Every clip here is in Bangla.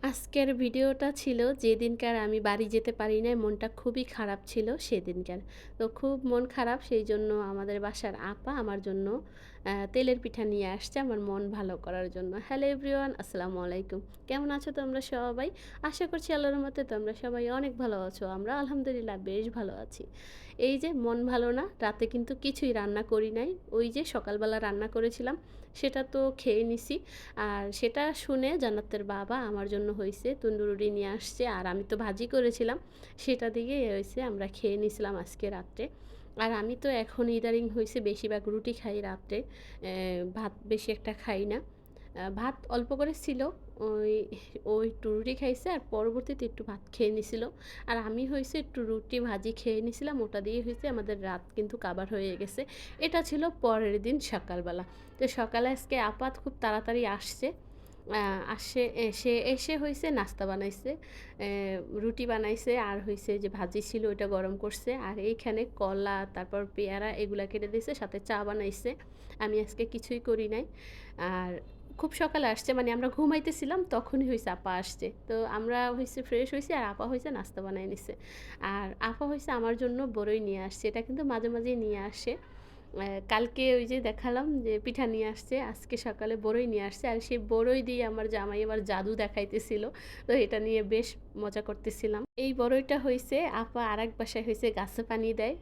আজকের ভিডিওটা ছিল যেদিনকার আমি বাড়ি যেতে পারি নাই, মনটা খুবই খারাপ ছিল সেদিনকার। তো খুব মন খারাপ, সেই জন্য আমাদের বাসার আপা আমার জন্য তেলের পিঠা নিয়ে আসছে আমার মন ভালো করার জন্য। হ্যালো এভরিওয়ান, আসসালামু আলাইকুম। কেমন আছো তোমরা সবাই? আশা করছি আল্লাহর রহমতে তোমরা সবাই অনেক ভালো আছো। আমরা আলহামদুলিল্লাহ বেশ ভালো আছি। এই যে মন ভালো না, রাতে কিন্তু কিছুই রান্না করি নাই। ওই যে সকালবেলা রান্না করেছিলাম সেটা তো খেয়ে নিছি। আর সেটা শুনে জান্নাতের বাবা আমার জন্য হইছে তন্দুরি নিয়ে আসছে, আর আমি তো ভাজি করেছিলাম সেটা দিয়েই হইছে আমরা খেয়ে নিছিলাম আজকে রাত্রে। আর আমি তো এখন ইদারিং হইছে বেশিরভাগ রুটি খাই রাত্রে, ভাত বেশি একটা খাই না। ভাত অল্প করে ছিল, ওই ও একটু রুটি খাইছে আর পরবর্তীতে একটু ভাত খেয়ে নিছিল। আর আমি হইছে একটু রুটি ভাজি খেয়ে নিছিলাম, ওটা দিয়ে হইছে আমাদের রাত কিন্তু কাভার হয়ে গেছে। এটা ছিল পরের দিন সকালবেলা। তো সকালে আজকে আপাত খুব তাড়াতাড়ি আসছে। এসে হইছে নাস্তা বানাইছে, রুটি বানাইছে আর হইছে যে ভাজি ছিল ওইটা গরম করছে। আর এইখানে কলা তারপর পেয়ারা এগুলা কেটে দিয়েছে, সাথে চা বানাইছে। আমি আজকে কিছুই করি নাই। আর খুব সকালে আসছে, মানে আমরা ঘুমাইতেছিলাম তখনই হইছে আপা আসছে। তো আমরা হইছে ফ্রেশ হইছি আর আপা হইছে নাস্তা বানায় নিছে। আর আপা হইছে আমার জন্য বড়ই নিয়ে আসছে। এটা কিন্তু মাঝে, মাঝেই নিয়ে আসে। কালকে ওই যে দেখালাম যে পিঠা নিয়ে আসছে, আজকে সকালে বড়ই নিয়ে আসছে। আর সেই বড়ই দিয়ে আমার জামাই আবার জাদু দেখাইতেছিল। তো এটা নিয়ে বেশ মজা করতেছিলাম। এই বড়ইটা হইছে আপা আরেক বাসায় হইছে গাছে পানি দেয়।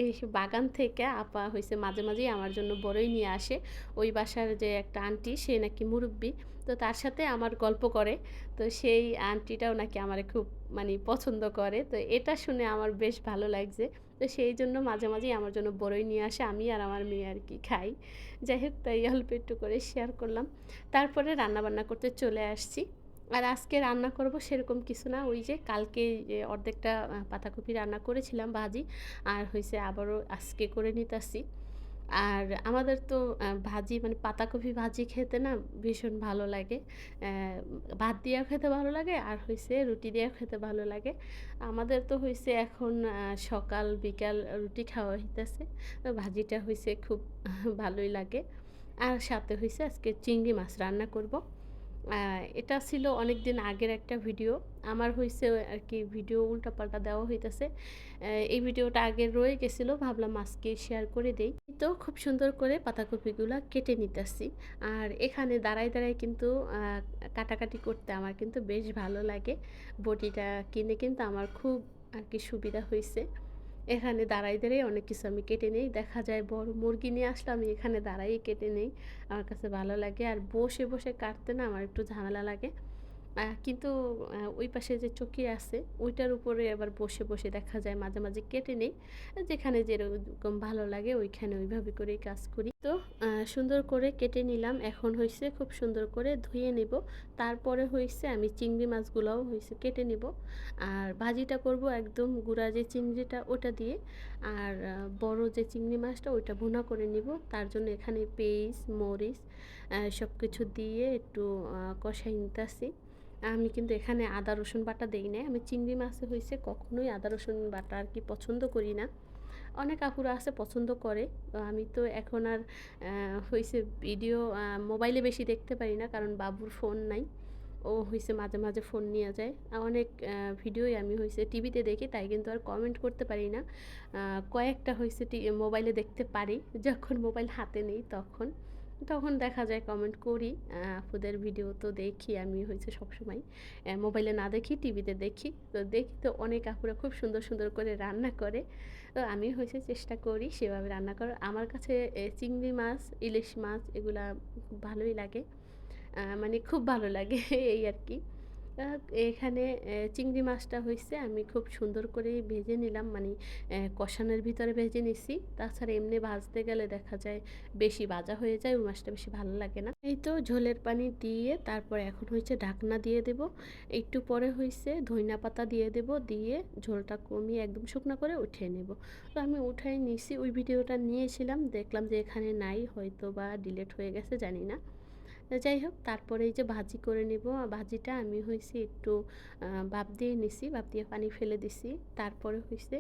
এই বাগান থেকে আপা হইছে মাঝে, মাঝেই আমার জন্য বড়ই নিয়ে আসে। ওই বাসার যে একটা আন্টি সে নাকি মুরুব্বি। তো তার সাথে আমার গল্প করে। তো সেই আন্টিটাও নাকি আমারে খুব মানে পছন্দ করে। তো এটা শুনে আমার বেশ ভালো লাগছে। তো সেই জন্য মাঝে, মাঝেই আমার জন্য বড়ই নিয়ে আসে। আমি আর আমার মেয়ে আরকি খাই। যাই হোক, তাই অল্প একটু করে শেয়ার করলাম। তারপরে রান্নাবান্না করতে চলে আসছি। আর আজকে রান্না করব সেরকম কিছু না। ওই যে কালকে যে অর্ধেকটা পাতাকপি রান্না করেছিলাম ভাজি, আর হইছে আবারও আজকে করে নিতাছি। আর আমাদের তো ভাজি মানে পাতাকপি ভাজি খেতে না ভীষণ ভালো লাগে। অ্যা ভাত দিয়েও খেতে ভালো লাগে আর হইছে রুটি দিয়েও খেতে ভালো লাগে। আমাদের তো হইছে এখন সকাল বিকাল রুটি খাওয়া হইতেছে। তো ভাজিটা হইছে খুব ভালোই লাগে। আর সাথে হইছে আজকে চিংড়ি মাছ রান্না করব। আ এটা ছিল অনেকদিন আগের একটা ভিডিও। আমার হইছে আরকি ভিডিও উল্টাপাল্টা দেওয়া হইতেছে। এই ভিডিওটা আগে রয়ে গেছিল, ভাবলাম আজকে শেয়ার করে দেই। তো খুব সুন্দর করে পাতাকপিগুলা কেটে নিতেছি। আর এখানে দাঁড়ায়, দাঁড়ায় কিন্তু কাটাকাটি করতে আমার কিন্তু বেশ ভালো লাগে। বটিটা কিনে কিন্তু আমার খুব আরকি সুবিধা হইছে। এখানে দাঁড়ায়, দাঁড়ায় অনেক কিছু আমি কেটে নেই। দেখা যায় বড় মুরগি নিয়ে আসলে আমি এখানে দাঁড়ায়েই কেটে নেই। আমার কাছে ভালো লাগে। আর বসে, বসে কাটতে না আমার একটু ঝামেলা লাগে। কিন্তু ওই পাশে যে চকি আছে ওইটার উপরে আবার বসে, বসে দেখা যায় মাঝে, মাঝে কেটে নেই। যেখানে যেরকম ভালো লাগে ওইখানে ওইভাবে করেই কাজ করি। তো সুন্দর করে কেটে নিলাম। এখন হইছে খুব সুন্দর করে ধুয়ে নিব। তারপরে হইছে আমি চিংড়ি মাছগুলাও হইছে কেটে নিব। আর ভাজিটা করব একদম গুঁড়া যে চিংড়িটা ওটা দিয়ে। আর বড় যে চিংড়ি মাছটা ওইটা ভুনা করে নিব। তার জন্য এখানে পেঁয়াজ, মরিচ সবকিছু দিয়ে একটু কষাই নিতাছি। আমি কিন্তু এখানে আদা রসুন বাটা দেই নাই। আমি চিংড়ি মাছে হইছে কখনোই আদা রসুন বাটা আরকি পছন্দ করি না। অনেক আপুরা আছে পছন্দ করে। আমি তো এখন আর হইছে ভিডিও মোবাইলে বেশি দেখতে পারি না, কারণ বাবুর ফোন নাই। ও হইছে মাঝে, মাঝে ফোন নিয়া যায়। অনেক ভিডিওই আমি হইছে টিভিতে দেখি, তাই কিন্তু আর কমেন্ট করতে পারি না। আ কয়েকটা হইছে মোবাইলে দেখতে পারি। যখন মোবাইল হাতে নেই তখন। তখন দেখা যায় কমেন্ট করি। আপুদের ভিডিও তো দেখি আমি হইছে সবসময়। মোবাইলে না দেখি টিভিতে দেখি। তো দেখি তো অনেক আপুরা খুব সুন্দর, সুন্দর করে রান্না করে। তো আমি হইছে চেষ্টা করি সেভাবে রান্না করার। আমার কাছে চিংড়ি মাছ, ইলিশ মাছ এগুলা খুব ভালোই লাগে। মানে খুব ভালো লাগে এই আরকি। আ এখানে চিংড়ি মাছটা হইছে আমি খুব সুন্দর করেই ভেজে নিলাম। মানে কষানোর ভিতরে ভেজে নিছি। তাছাড়া এমনি ভাজতে গেলে দেখা যায় বেশি ভাজা হয়ে যায়, ওই মাছটা বেশি ভালো লাগে না। এই তো ঝোলের পানি দিয়ে তারপরে এখন হইছে ঢাকনা দিয়ে দেব। একটু পরে হইছে ধইনা পাতা দিয়ে দেব। দিয়ে ঝোলটা কমিয়ে একদম শুকনা করে উঠিয়ে নেব। তো আমি উঠাই নিছি। ওই ভিডিওটা নিয়েছিলাম। দেখলাম যে এখানে নাই, হয়তোবা ডিলিট হয়ে গেছে জানি না। যাই হোক, তারপরে এই যে ভাজি করে নেব। ভাজিটা আমি হইছে একটু ভাপ দিয়ে নিছি, ভাপ দিয়ে পানি ফেলে দিছি। তারপরে হইছে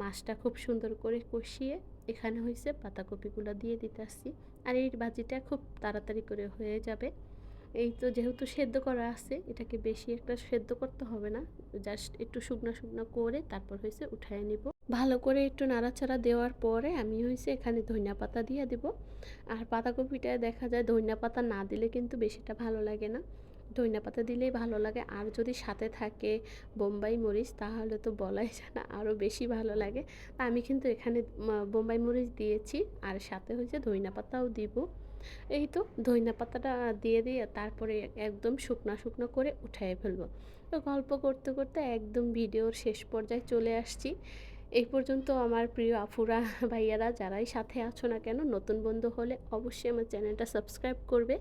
মাছটা খুব সুন্দর করে কষিয়ে এখানে হইছে পাতাকপিগুলো দিয়ে দিতাছি। আর এই ভাজিটা খুব তাড়াতাড়ি করে হয়ে যাবে। এই তো যেহেতু সেদ্ধ করা আছে, এটাকে বেশি একটা সেদ্ধ করতে হবে না। জাস্ট একটু শুকনা, শুকনা করে তারপর হইছে উঠায় নিব। ভালো করে একটু নাড়াচাড়া দেওয়ার পরে আমি হইছে এখানে ধইনা পাতা দিয়ে দিব। আর পাতাকপিটায় দেখা যায় ধইনা পাতা না দিলে কিন্তু বেশিটা ভালো লাগে না। ধইনা পাতা দিলেই ভালো লাগে। আর যদি সাথে থাকে বোম্বাই মরিচ তাহলে তো বলাই যায় না, আরও বেশি ভালো লাগে। আমি কিন্তু এখানে বোম্বাই মরিচ দিয়েছি আর সাথে হচ্ছে ধইনা পাতাও দিব। এই তো ধইনা পাতাটা দিয়ে তারপরে একদম শুকনা শুকনো করে উঠায় ফেলবো। তো গল্প করতে করতে একদম ভিডিওর শেষ পর্যায়ে চলে আসছি। এই পর্যন্ত আমার প্রিয় আপুরা ভাইয়ারা যারাই সাথে আছো না কেন, নতুন বন্ধু হলে অবশ্যই আমার চ্যানেলটা সাবস্ক্রাইব করবে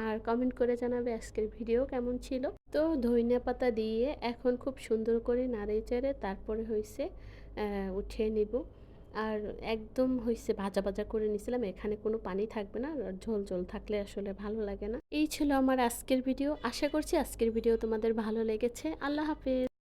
আর কমেন্ট করে জানাবে আজকের ভিডিও কেমন ছিল। তো ধইনা পাতা দিয়ে এখন খুব সুন্দর করে নাড়ে চেড়ে তারপরে হইছে উঠিয়ে নিব। আর একদম হইছে ভাজা ভাজা করে নিছিলাম, এখানে কোনো পানি থাকবে না, আর ঝোল ঝোল থাকলে আসলে ভালো লাগে না। এই ছিল আমার আজকের ভিডিও। আশা করছি আজকের ভিডিও তোমাদের ভালো লেগেছে। আল্লাহ হাফেজ।